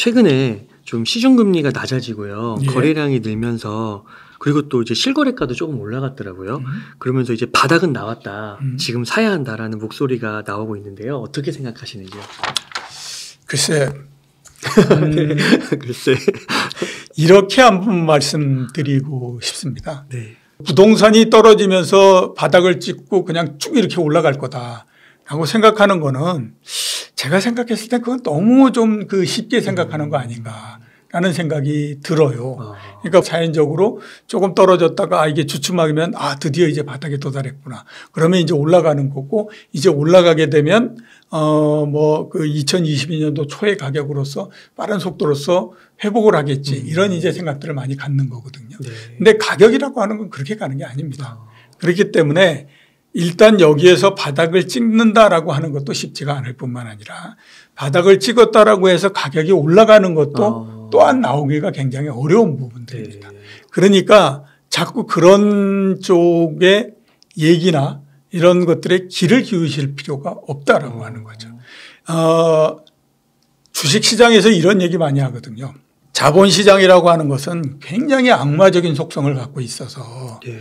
최근에 좀 시중금리가 낮아지고요. 예. 거래량이 늘면서 그리고 또 이제 실거래가도 조금 올라갔더라고요. 그러면서 이제 바닥은 나왔다. 지금 사야 한다라는 목소리가 나오고 있는데요. 어떻게 생각하시는지요? 글쎄, 글쎄. 이렇게 한번 말씀드리고 싶습니다. 네. 부동산이 떨어지면서 바닥을 찍고 그냥 쭉 이렇게 올라갈 거다라고 생각하는 거는 제가 생각했을 때 그건 너무 좀 그 쉽게 생각하는 거 아닌가라는 생각이 들어요. 그러니까 자연적으로 조금 떨어졌다가 이게 주춤하면 드디어 이제 바닥에 도달했구나. 그러면 이제 올라가는 거고 이제 올라가게 되면 그 2022년도 초의 가격으로서 빠른 속도로서 회복을 하겠지. 이런 이제 생각들을 많이 갖는 거거든요. 네. 근데 가격이라고 하는 건 그렇게 가는 게 아닙니다. 그렇기 때문에 일단 여기에서 바닥을 찍는다라고 하는 것도 쉽지가 않을 뿐만 아니라 바닥을 찍었다라고 해서 가격이 올라가는 것도 또한 나오기가 굉장히 어려운 부분들입니다. 네. 그러니까 자꾸 그런 쪽의 얘기나 이런 것들에 귀를 기울이실 필요가 없다라고 하는 거죠. 주식시장에서 이런 얘기 많이 하거든요. 자본시장이라고 하는 것은 굉장히 악마적인 속성을 갖고 있어서 네.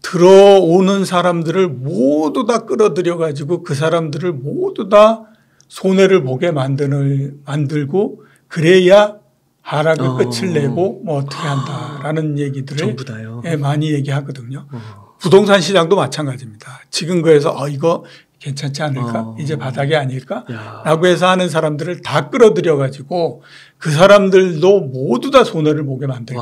들어오는 사람들을 모두 다 끌어들여 가지고 그 사람들을 모두 다 손해를 보게 만들고 그래야 하락의 끝을 내고 뭐 어떻게 한다라는 얘기들을 전부 다요. 많이 얘기하거든요. 부동산 시장도 마찬가지입니다. 지금 그래서 이거 괜찮지 않을까? 이제 바닥이 아닐까? 라고 해서 하는 사람들을 다 끌어들여 가지고 그 사람들도 모두 다 손해를 보게 만들고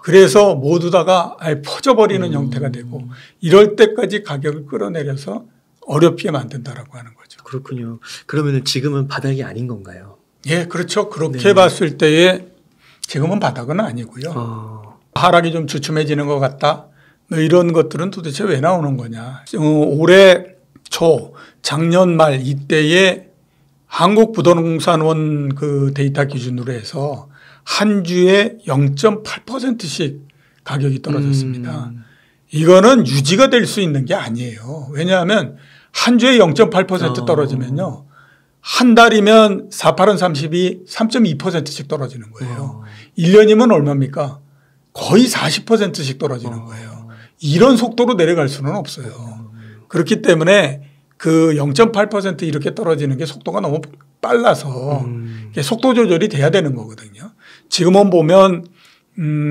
그래서 모두 다가 아예 퍼져버리는 형태가 되고 이럴 때까지 가격을 끌어내려서 어렵게 만든다라고 하는 거죠. 그렇군요. 그러면 지금은 바닥이 아닌 건가요? 예, 그렇죠. 그렇게 봤을 때에 지금은 바닥은 아니고요. 하락이 좀 주춤해지는 것 같다. 이런 것들은 도대체 왜 나오는 거냐. 올해 초 작년 말 이때에 한국부동산원 그 데이터 기준으로 해서 한 주에 0.8%씩 가격이 떨어졌습니다. 이거는 유지가 될 수 있는 게 아니에요. 왜냐하면 한 주에 0.8% 떨어지면요. 한 달이면 4, 8은 30이 3.2%씩 떨어지는 거예요. 1년이면 얼마입니까? 거의 40%씩 떨어지는 거예요. 이런 속도로 내려갈 수는 없어요. 그렇기 때문에 그 0.8% 이렇게 떨어지는 게 속도가 너무 빨라서 속도 조절이 돼야 되는 거거든요. 지금은 보면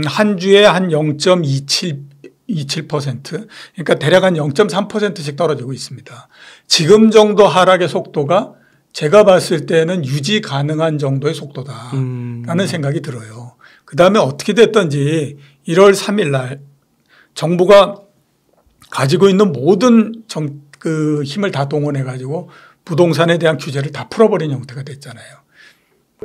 한 주에 한 0.27% 그러니까 대략 한 0.3%씩 떨어지고 있습니다. 지금 정도 하락의 속도가 제가 봤을 때는 유지 가능한 정도의 속도다라는 생각이 들어요. 그다음에 어떻게 됐든지 1월 3일 날 정부가 가지고 있는 모든 그 힘을 다 동원해 가지고 부동산에 대한 규제를 다 풀어버린 형태가 됐잖아요.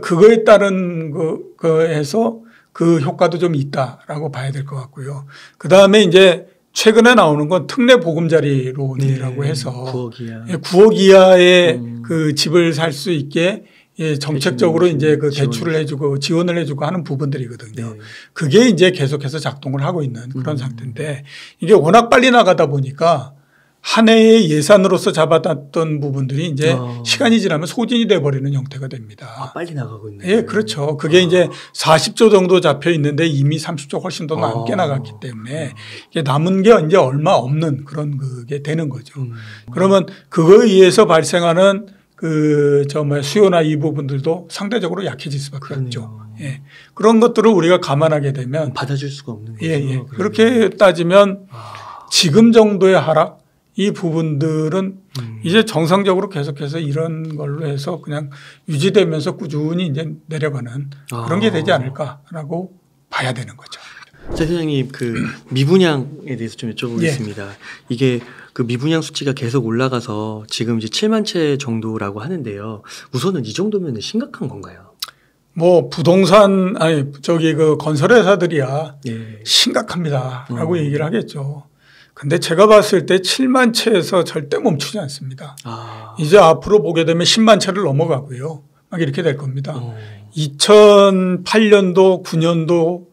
그거에 따른 거에서 그 효과도 좀 있다라고 봐야 될 것 같고요. 그다음에 이제 최근에 나오는 건 특례 보금자리론이라고 해서 9억 이하. 9억 이하의 그 집을 살 수 있게 정책적으로 이제 그 대출을 해주고 지원을 해주고 하는 부분들이거든요. 그게 이제 계속해서 작동을 하고 있는 그런 상태인데 이게 워낙 빨리 나가다 보니까 한 해의 예산으로서 잡아놨던 부분들이 이제 시간이 지나면 소진이 돼버리는 형태가 됩니다. 빨리 나가고 있네요. 예, 그렇죠. 그게 이제 40조 정도 잡혀 있는데 이미 30조 훨씬 더 넘게 나갔기 때문에 이게 남은 게 이제 얼마 없는 그런 그게 되는 거죠. 그러면 그거에 의해서 발생하는 수요나 이 부분들도 상대적으로 약해질 수밖에 없죠. 예. 그런 것들을 우리가 감안하게 되면 받아줄 수가 없는 거죠. 예. 그렇게 따지면 지금 정도의 하락 이 부분들은 이제 정상적으로 계속해서 이런 걸로 해서 그냥 유지되면서 꾸준히 이제 내려가는 그런 게 되지 않을까라고 봐야 되는 거죠. 사장님 그 미분양에 대해서 좀 여쭤보겠습니다. 예. 이게 그 미분양 수치가 계속 올라가서 지금 이제 7만 채 정도라고 하는데요. 우선은 이 정도면 심각한 건가요? 뭐 부동산 그 건설회사들이야 심각합니다라고 얘기를 하겠죠. 근데 제가 봤을 때 7만 채에서 절대 멈추지 않습니다. 이제 앞으로 보게 되면 10만 채를 넘어가고요. 막 이렇게 될 겁니다. 2008년도 9년도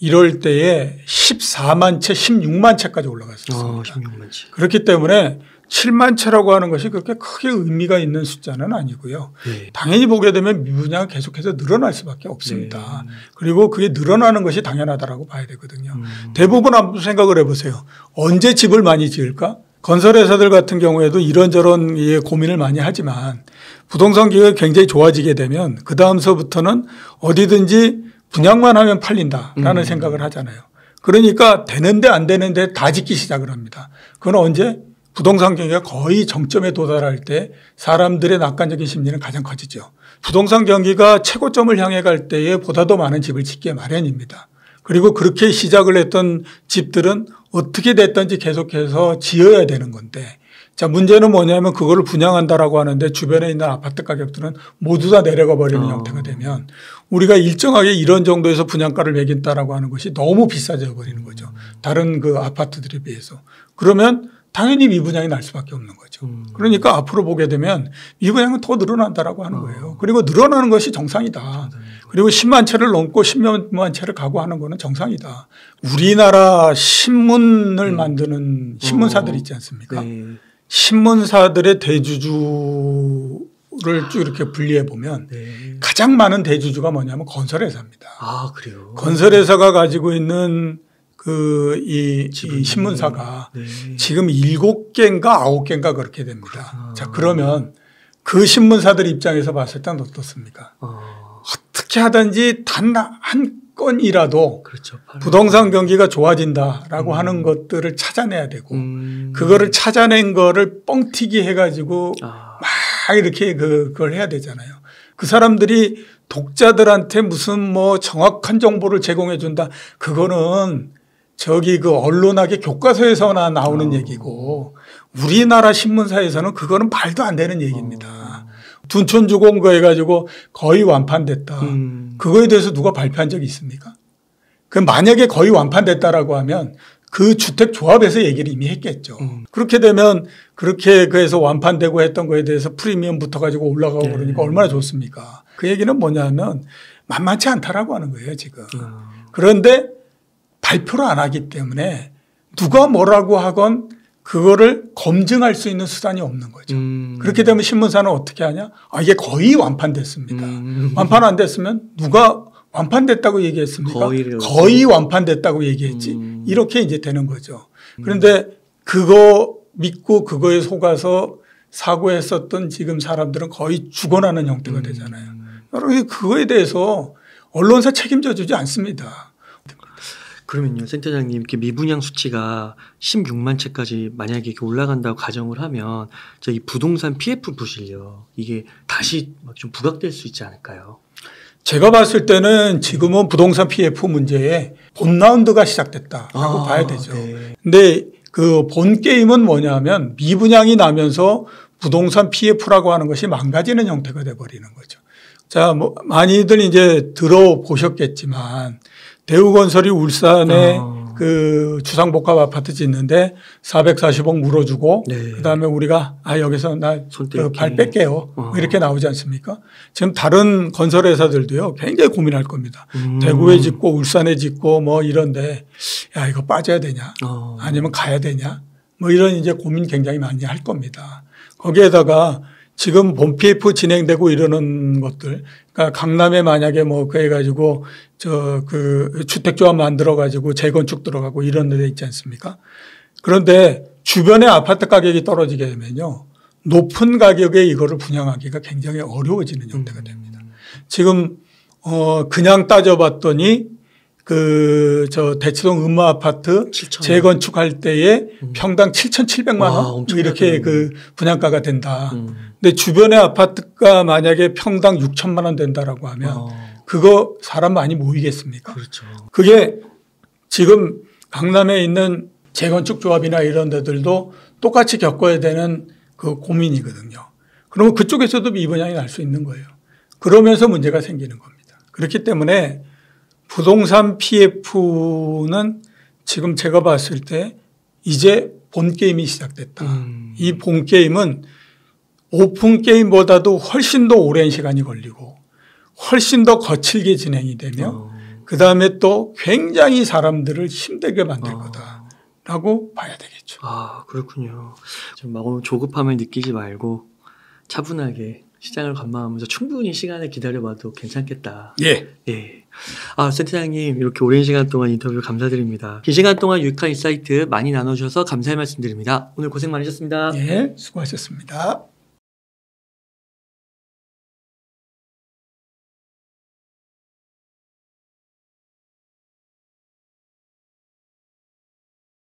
이럴 때에 14만 채, 16만 채까지 올라갔었습니다. 16만 채. 그렇기 때문에 7만 채라고 하는 것이 그렇게 크게 의미가 있는 숫자는 아니고요. 네. 당연히 보게 되면 미분양은 계속해서 늘어날 수밖에 없습니다. 그리고 그게 늘어나는 것이 당연하다라고 봐야 되거든요. 대부분 한번 생각을 해보세요. 언제 집을 많이 지을까? 건설회사들 같은 경우에도 이런저런 고민을 많이 하지만 부동산 기회가 굉장히 좋아지게 되면 그 다음서부터는 어디든지 분양만 하면 팔린다라는 생각을 하잖아요. 그러니까 되는데 안 되는데 다 짓기 시작을 합니다. 그건 언제? 부동산 경기가 거의 정점에 도달할 때 사람들의 낙관적인 심리는 가장 커지죠. 부동산 경기가 최고점을 향해 갈 때에 보다 더 많은 집을 짓기에 마련입니다. 그리고 그렇게 시작을 했던 집들은 어떻게 됐든지 계속해서 지어야 되는 건데, 자, 문제는 뭐냐면 그거를 분양한다라고 하는데 주변에 있는 아파트 가격들은 모두 다 내려가 버리는 형태가 되면 우리가 일정하게 이런 정도에서 분양가를 매긴다라고 하는 것이 너무 비싸져 버리는 거죠. 다른 그 아파트들에 비해서. 그러면 당연히 미분양이 날 수밖에 없는 거죠. 그러니까 앞으로 보게 되면 미분양은 더 늘어난다라고 하는 거예요. 그리고 늘어나는 것이 정상이다. 그리고 10만 채를 넘고 10만 채를 가고 하는 거는 정상이다. 우리나라 신문을 만드는 신문사들 있지 않습니까? 네. 신문사들의 대주주를 쭉 이렇게 분리해 보면 가장 많은 대주주가 뭐냐면 건설회사입니다. 아, 그래요? 건설회사가 가지고 있는 이 신문사가 지금 7개인가 9개인가 그렇게 됩니다. 자, 그러면 그 신문사들 입장에서 봤을 땐 어떻습니까? 어떻게 하든지 단 한 건이라도 그렇죠. 부동산 경기가 좋아진다라고 하는 것들을 찾아내야 되고 그거를 찾아낸 거를 뻥튀기 해가지고 막 이렇게 그걸 해야 되잖아요. 그 사람들이 독자들한테 무슨 뭐 정확한 정보를 제공해 준다. 그거는 저기 그 언론학의 교과서에서나 나오는 얘기고 우리나라 신문사에서는 그거는 말도 안 되는 얘기입니다. 둔촌주공거 해가지고 거의 완판됐다. 그거에 대해서 누가 발표한 적이 있습니까? 그 만약에 거의 완판됐다라고 하면 그 주택조합에서 얘기를 이미 했겠죠. 그렇게 되면 그렇게 그래서 완판되고 했던 거에 대해서 프리미엄 붙어가지고 올라가고 그러니까 얼마나 좋습니까? 그 얘기는 뭐냐면 만만치 않다라고 하는 거예요, 지금. 그런데 발표를 안 하기 때문에 누가 뭐라고 하건 그거를 검증할 수 있는 수단이 없는 거죠. 그렇게 되면 신문사는 어떻게 하냐? 아, 이게 거의 완판됐습니다. 완판 안 됐으면 누가 완판됐다고 얘기했습니까? 거의 완판됐다고 얘기했지. 이렇게 이제 되는 거죠. 그런데 그거 믿고 그거에 속아서 사고했었던 지금 사람들은 거의 죽어나는 형태가 되잖아요. 여러분 그거에 대해서 언론사 책임져 주지 않습니다. 그러면요, 센터장님, 이렇게 미분양 수치가 16만 채까지 만약에 이렇게 올라간다고 가정을 하면 저희 부동산 PF 부실요, 이게 다시 막 좀 부각될 수 있지 않을까요? 제가 봤을 때는 지금은 부동산 PF 문제에 본 라운드가 시작됐다라고 봐야 되죠. 근데 그 본 게임은 뭐냐면 미분양이 나면서 부동산 PF라고 하는 것이 망가지는 형태가 돼버리는 거죠. 자, 뭐 많이들 이제 들어보셨겠지만 대우건설이 울산에 그 주상복합 아파트 짓는데 440억 물어주고 그다음에 우리가 여기서 나 발 뺄게요. 이렇게 나오지 않습니까? 지금 다른 건설회사들도요 굉장히 고민할 겁니다. 대구에 짓고 울산에 짓고 뭐 이런데 야 이거 빠져야 되냐 아니면 가야 되냐 뭐 이런 이제 고민 굉장히 많이 할 겁니다. 거기에다가 지금 본 PF 진행되고 이러는 것들, 그러니까 강남에 만약에 뭐 그 해가지고 그 주택조합 만들어가지고 재건축 들어가고 이런 데 있지 않습니까? 그런데 주변에 아파트 가격이 떨어지게 되면요, 높은 가격에 이거를 분양하기가 굉장히 어려워지는 형태가 됩니다. 지금 그냥 따져봤더니 대치동 음마 아파트 재건축할 때에 평당 7,700만 원 이렇게 그 분양가가 된다. 근데 주변의 아파트가 만약에 평당 6천만 원 된다라고 하면 그거 사람 많이 모이겠습니까? 그렇죠. 그게 지금 강남에 있는 재건축 조합이나 이런 데들도 똑같이 겪어야 되는 그 고민이거든요. 그러면 그쪽에서도 미분양이 날 수 있는 거예요. 그러면서 문제가 생기는 겁니다. 그렇기 때문에 부동산 PF는 지금 제가 봤을 때 이제 본 게임이 시작됐다. 이 본 게임은 오픈 게임보다도 훨씬 더 오랜 시간이 걸리고 훨씬 더 거칠게 진행이 되며 그다음에 또 굉장히 사람들을 힘들게 만들 거다. 라고 봐야 되겠죠. 아, 그렇군요. 좀 너무 조급함을 느끼지 말고 차분하게 시장을 관망하면서 충분히 시간을 기다려봐도 괜찮겠다. 예. 예. 아, 센터장님 이렇게 오랜 시간 동안 인터뷰 감사드립니다. 긴 시간 동안 유익한 인사이트 많이 나눠주셔서 감사의 말씀드립니다. 오늘 고생 많으셨습니다. 예, 수고하셨습니다.